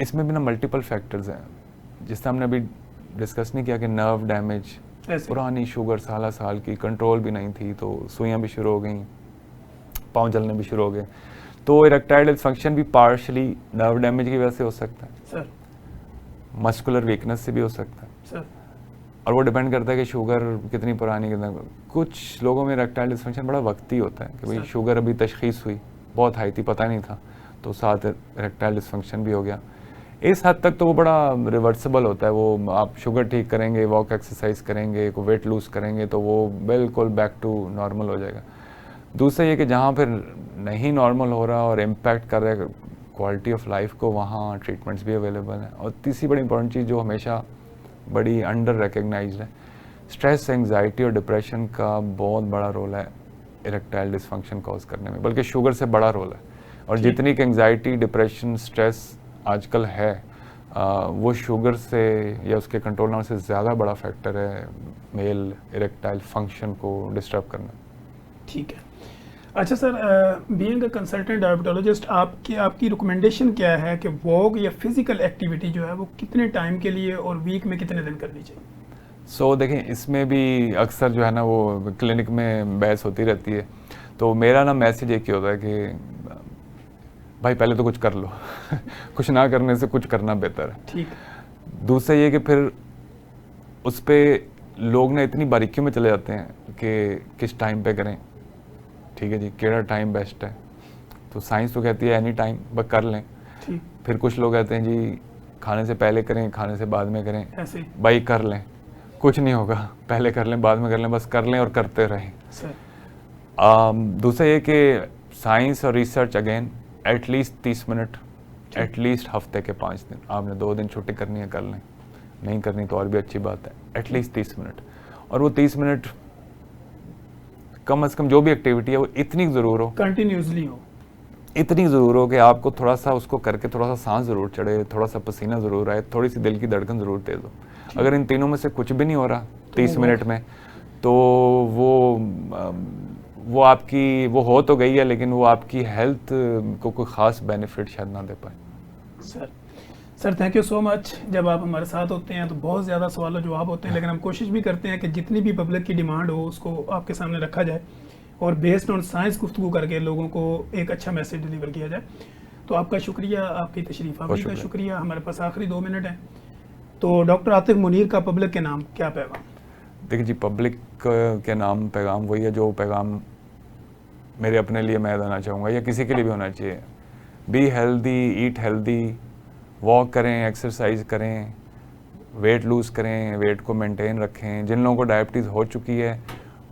इसमें भी ना मल्टीपल फैक्टर्स हैं, जिससे हमने अभी डिस्कस नहीं किया कि नर्व डैमेज, पुरानी शुगर साल की कंट्रोल भी नहीं थी, तो सुइयाँ भी शुरू हो गई, पाँव जलने भी शुरू हो गए। तो इरेक्टाइल डिसफंक्शन भी पार्शली नर्व डैमेज की वजह से हो सकता है सर, मस्कुलर वीकनेस से भी हो सकता है सर, और वो डिपेंड करता है कि शुगर कितनी पुरानी कितना। कुछ लोगों में इरेक्टाइल डिसफंक्शन बड़ा वक्ती होता है कि भाई शुगर अभी तशखीस हुई, बहुत हाई थी, पता नहीं था, तो साथ इरेक्टाइल डिसफंक्शन भी हो गया। इस हद तक तो वो बड़ा रिवर्सिबल होता है, वो आप शुगर ठीक करेंगे, वॉक एक्सरसाइज करेंगे, को वेट लूज़ करेंगे तो वो बिल्कुल बैक टू नॉर्मल हो जाएगा। दूसरा ये कि जहाँ फिर नहीं नॉर्मल हो रहा और इम्पैक्ट कर रहा है क्वालिटी ऑफ लाइफ को, वहाँ ट्रीटमेंट्स भी अवेलेबल हैं। और तीसरी बड़ी इंपॉर्टेंट चीज़ जो हमेशा बड़ी अंडर रिकग्नाइज्ड है, स्ट्रेस, एंग्जाइटी और डिप्रेशन का बहुत बड़ा रोल है इरेक्टाइल डिसफंक्शन कॉज करने में, बल्कि शुगर से बड़ा रोल है। और जितनी कि एंग्जाइटी, डिप्रेशन, स्ट्रेस आजकल है, वो शुगर से या उसके कंट्रोल होने से ज़्यादा बड़ा फैक्टर है मेल इरेक्टाइल फंक्शन को डिस्टर्ब करना। ठीक है। अच्छा sir, being a consultant diabetologist, आपकी रिकमेंडेशन क्या है कि वॉक या फिजिकल एक्टिविटी जो है वो कितने टाइम के लिए और वीक में कितने दिन करनी चाहिए? सो देखें, इसमें भी अक्सर जो है ना वो क्लिनिक में बहस होती रहती है। तो मेरा ना मैसेज एक ही होता है कि भाई पहले तो कुछ कर लो कुछ ना करने से कुछ करना बेहतर है। ठीक। दूसरा ये कि फिर उस पे लोग ना इतनी बारीकियों में चले जाते हैं कि किस टाइम पे करें, ठीक है जी, केड़ा टाइम बेस्ट है। तो साइंस तो कहती है एनी टाइम, बस कर लें। ठीक। फिर कुछ लोग कहते हैं जी खाने से पहले करें, खाने से बाद में करें। ऐसे भाई कर लें, कुछ नहीं होगा, पहले कर लें बाद में कर लें, बस कर लें और करते रहें। सर। दूसरा ये कि साइंस और research again at least 30 minute, at least हफ्ते के 5 दिन। आपने 2 दिन छुट्टी करनी है कर लें, नहीं करनी तो और भी अच्छी बात है। एटलीस्ट 30 मिनट, और वो 30 मिनट कम से कम जो भी एक्टिविटी है वो इतनी ज़रूर हो, कंटिन्यूसली हो, इतनी ज़रूर हो कि आपको थोड़ा सा उसको करके थोड़ा सा सांस ज़रूर चढ़े, थोड़ा सा पसीना ज़रूर आए, थोड़ी सी दिल की धड़कन ज़रूर तेज़ हो। अगर इन तीनों में से कुछ भी नहीं हो रहा 30 मिनट में, तो वो आपकी वो हो तो गई है, लेकिन वो आपकी हेल्थ को कोई ख़ास बेनिफिट शायद ना दे पाए। Sir thank you so much. जब आप हमारे साथ होते हैं तो बहुत ज़्यादा सवाल जवाब होते हैं, लेकिन हम कोशिश भी करते हैं कि जितनी भी पब्लिक की डिमांड हो उसको आपके सामने रखा जाए और बेस्ड ऑन साइंस गुफ्तगू करके लोगों को एक अच्छा मैसेज डिलीवर किया जाए। तो आपका शुक्रिया, आपकी तशरीफ़ आवरी का शुक्रिया। हमारे पास आखिरी 2 मिनट हैं, तो डॉक्टर आतिफ मुनीर का पब्लिक के नाम क्या पैगाम? देखिए जी, पब्लिक के नाम पैगाम वही है जो पैगाम मेरे अपने लिए मैं देना चाहूँगा या किसी के लिए भी होना चाहिए। Be healthy, eat healthy, walk करें, एक्सरसाइज करें, वेट लूज़ करें, वेट को मेंटेन रखें। जिन लोगों को डायबिटीज़ हो चुकी है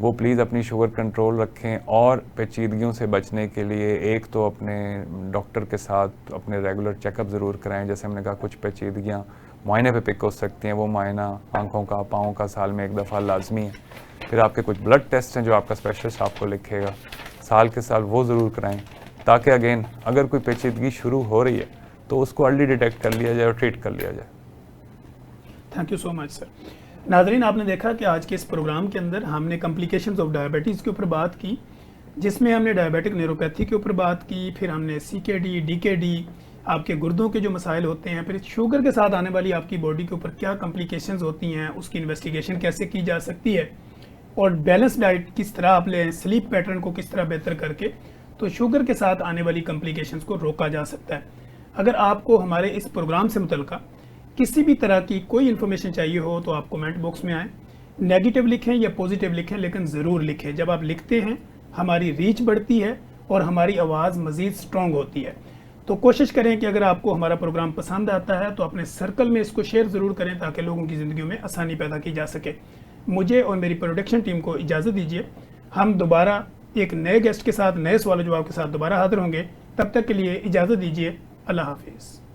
वो प्लीज़ अपनी शुगर कंट्रोल रखें, और पेचीदगियों से बचने के लिए एक तो अपने डॉक्टर के साथ अपने रेगुलर चेकअप ज़रूर कराएं। जैसे हमने कहा कुछ पेचीदगियाँ मुआयने पे पिक हो सकती हैं, वो मुआयना आंखों का, पाँव का साल में 1 दफ़ा लाजमी है। फिर आपके कुछ ब्लड टेस्ट हैं जो आपका स्पेशलिस्ट आपको लिखेगा, साल के साल वो ज़रूर कराएं, ताकि अगेन अगर कोई पेचीदगी शुरू हो रही है तो उसको अर्ली डिटेक्ट कर लिया जाए और ट्रीट कर लिया जाए। Thank you so much sir. नाज़रीन, आपने देखा कि आज के इस प्रोग्राम के अंदर हमने कॉम्प्लिकेशंस ऑफ डायबिटीज़ के ऊपर बात की, जिसमें हमने डायबिटिक न्यूरोपैथी के ऊपर बात की, फिर हमने CKD, DKD, आपके गुर्दों के जो मसाइल होते हैं, फिर शुगर के साथ आने वाली आपकी बॉडी के ऊपर क्या कॉम्प्लिकेशंस होती हैं, उसकी इन्वेस्टिगेशन कैसे की जा सकती है, और बैलेंस डाइट किस तरह आप लें, स्लीप पैटर्न को किस तरह बेहतर करके तो शुगर के साथ आने वाली कॉम्प्लिकेशंस को रोका जा सकता है। अगर आपको हमारे इस प्रोग्राम से मुतल्लिक़ किसी भी तरह की कोई इन्फॉर्मेशन चाहिए हो तो आप कमेंट बॉक्स में आएँ, नेगेटिव लिखें या पॉजिटिव लिखें, लेकिन ज़रूर लिखें। जब आप लिखते हैं हमारी रीच बढ़ती है और हमारी आवाज़ मज़ीद स्ट्रॉन्ग होती है। तो कोशिश करें कि अगर आपको हमारा प्रोग्राम पसंद आता है तो अपने सर्कल में इसको शेयर ज़रूर करें, ताकि लोगों की ज़िंदगी में आसानी पैदा की जा सके। मुझे और मेरी प्रोडक्शन टीम को इजाज़त दीजिए, हम दोबारा एक नए गेस्ट के साथ, नए सवाल जवाब के साथ दोबारा हाजिर होंगे। तब तक के लिए इजाज़त दीजिए। अल्लाह हाफिज़।